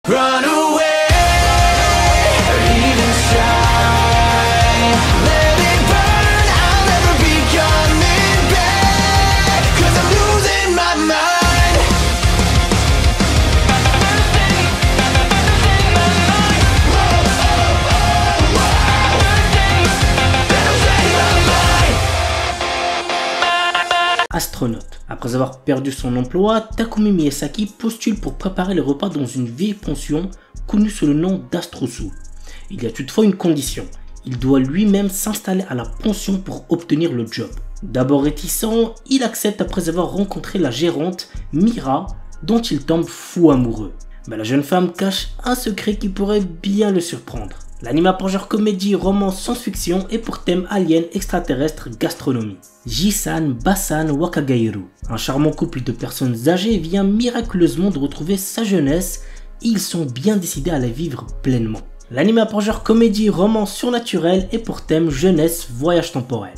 Run away, even shine. Let it burn, I'll never be coming back. 'Cause I'm losing my mind. Astronaute. Après avoir perdu son emploi, Takumi Miyazaki postule pour préparer les repas dans une vieille pension connue sous le nom d'Astrosu. Il y a toutefois une condition, il doit lui-même s'installer à la pension pour obtenir le job. D'abord réticent, il accepte après avoir rencontré la gérante Mira, dont il tombe fou amoureux. Mais la jeune femme cache un secret qui pourrait bien le surprendre. L'anime a pour genre comédie, romance, science-fiction et pour thème alien, extraterrestre, gastronomie. Jisan Basan Wakagairu, un charmant couple de personnes âgées vient miraculeusement de retrouver sa jeunesse et ils sont bien décidés à la vivre pleinement. L'anime a pour genre comédie, romance surnaturelle et pour thème jeunesse, voyage temporel.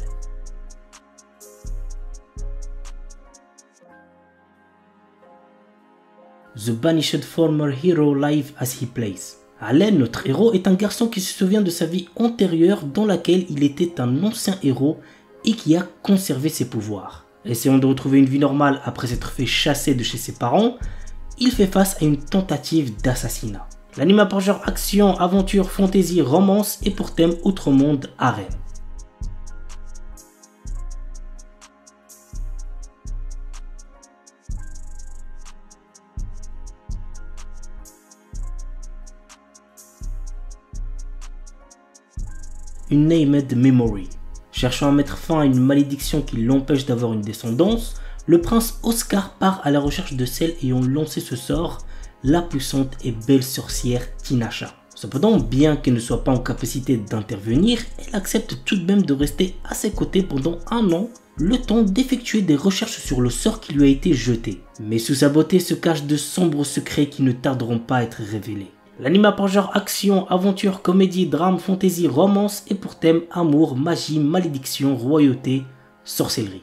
The Banished Former Hero Live as He Plays. Allen, notre héros, est un garçon qui se souvient de sa vie antérieure dans laquelle il était un ancien héros et qui a conservé ses pouvoirs. Essayant de retrouver une vie normale après s'être fait chasser de chez ses parents, il fait face à une tentative d'assassinat. L'anime a pour genre action, aventure, fantasy, romance et pour thème outre monde, harem. Une Named Memory. Cherchant à mettre fin à une malédiction qui l'empêche d'avoir une descendance, le prince Oscar part à la recherche de celle ayant lancé ce sort, la puissante et belle sorcière Tinasha. Cependant, bien qu'elle ne soit pas en capacité d'intervenir, elle accepte tout de même de rester à ses côtés pendant un an, le temps d'effectuer des recherches sur le sort qui lui a été jeté. Mais sous sa beauté se cachent de sombres secrets qui ne tarderont pas à être révélés. L'anime a pour genre action, aventure, comédie, drame, fantasy, romance et pour thème amour, magie, malédiction, royauté, sorcellerie.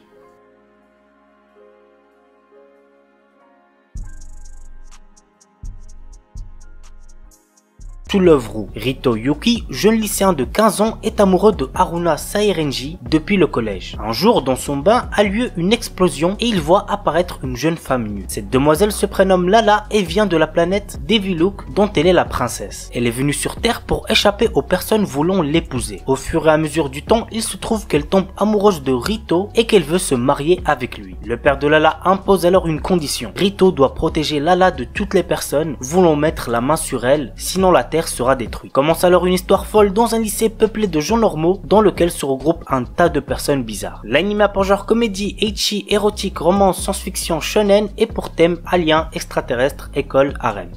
To Love Ru. Rito Yuki, jeune lycéen de 15 ans, est amoureux de Haruna Sairenji depuis le collège. Un jour, dans son bain, a lieu une explosion et il voit apparaître une jeune femme nue. Cette demoiselle se prénomme Lala et vient de la planète Deviluk dont elle est la princesse. Elle est venue sur Terre pour échapper aux personnes voulant l'épouser. Au fur et à mesure du temps, il se trouve qu'elle tombe amoureuse de Rito et qu'elle veut se marier avec lui. Le père de Lala impose alors une condition. Rito doit protéger Lala de toutes les personnes voulant mettre la main sur elle, sinon la Terre sera détruite. Commence alors une histoire folle dans un lycée peuplé de gens normaux dans lequel se regroupent un tas de personnes bizarres. L'anime a pour genre comédie, ecchi, érotique, romance, science-fiction, shonen et pour thème alien, extraterrestre, école, harem.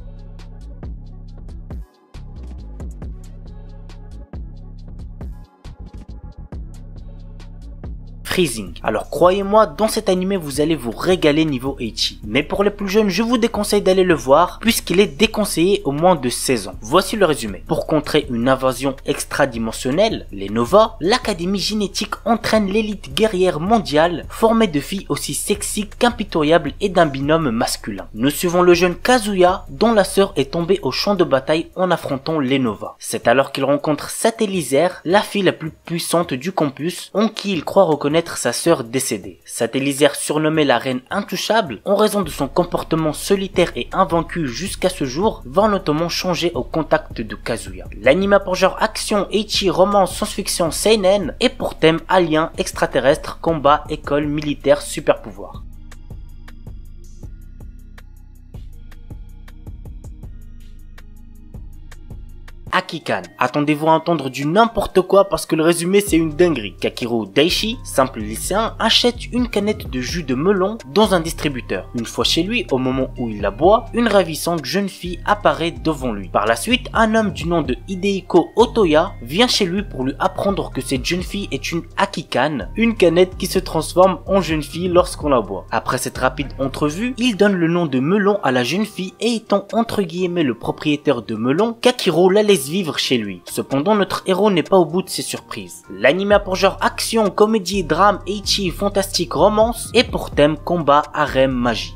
Freezing. Alors croyez-moi, dans cet animé vous allez vous régaler niveau ecchi. Mais pour les plus jeunes, je vous déconseille d'aller le voir puisqu'il est déconseillé au moins de 16 ans. Voici le résumé. Pour contrer une invasion extradimensionnelle, les Nova, l'académie génétique entraîne l'élite guerrière mondiale formée de filles aussi sexy qu'impitoyables et d'un binôme masculin. Nous suivons le jeune Kazuya dont la sœur est tombée au champ de bataille en affrontant les Nova. C'est alors qu'il rencontre Satellisaire, la fille la plus puissante du campus en qui il croit reconnaître sa sœur décédée. Satellisaire, surnommée la reine intouchable, en raison de son comportement solitaire et invaincu jusqu'à ce jour, va notamment changer au contact de Kazuya. L'anime a pour genre action, ecchi, romance, science-fiction, seinen et pour thème alien, extraterrestre, combat, école, militaire, super pouvoir. Akikan. Attendez-vous à entendre du n'importe quoi parce que le résumé c'est une dinguerie. Kakiru Daishi, simple lycéen, achète une canette de jus de melon dans un distributeur. Une fois chez lui, au moment où il la boit, une ravissante jeune fille apparaît devant lui. Par la suite, un homme du nom de Hidehiko Otoya vient chez lui pour lui apprendre que cette jeune fille est une Akikan, une canette qui se transforme en jeune fille lorsqu'on la boit. Après cette rapide entrevue, il donne le nom de melon à la jeune fille et étant entre guillemets le propriétaire de melon, Kakiru la laisse vivre chez lui. Cependant, notre héros n'est pas au bout de ses surprises. L'anime a pour genre action, comédie, drame, ecchi, fantastique, romance et pour thème combat, harem, magie.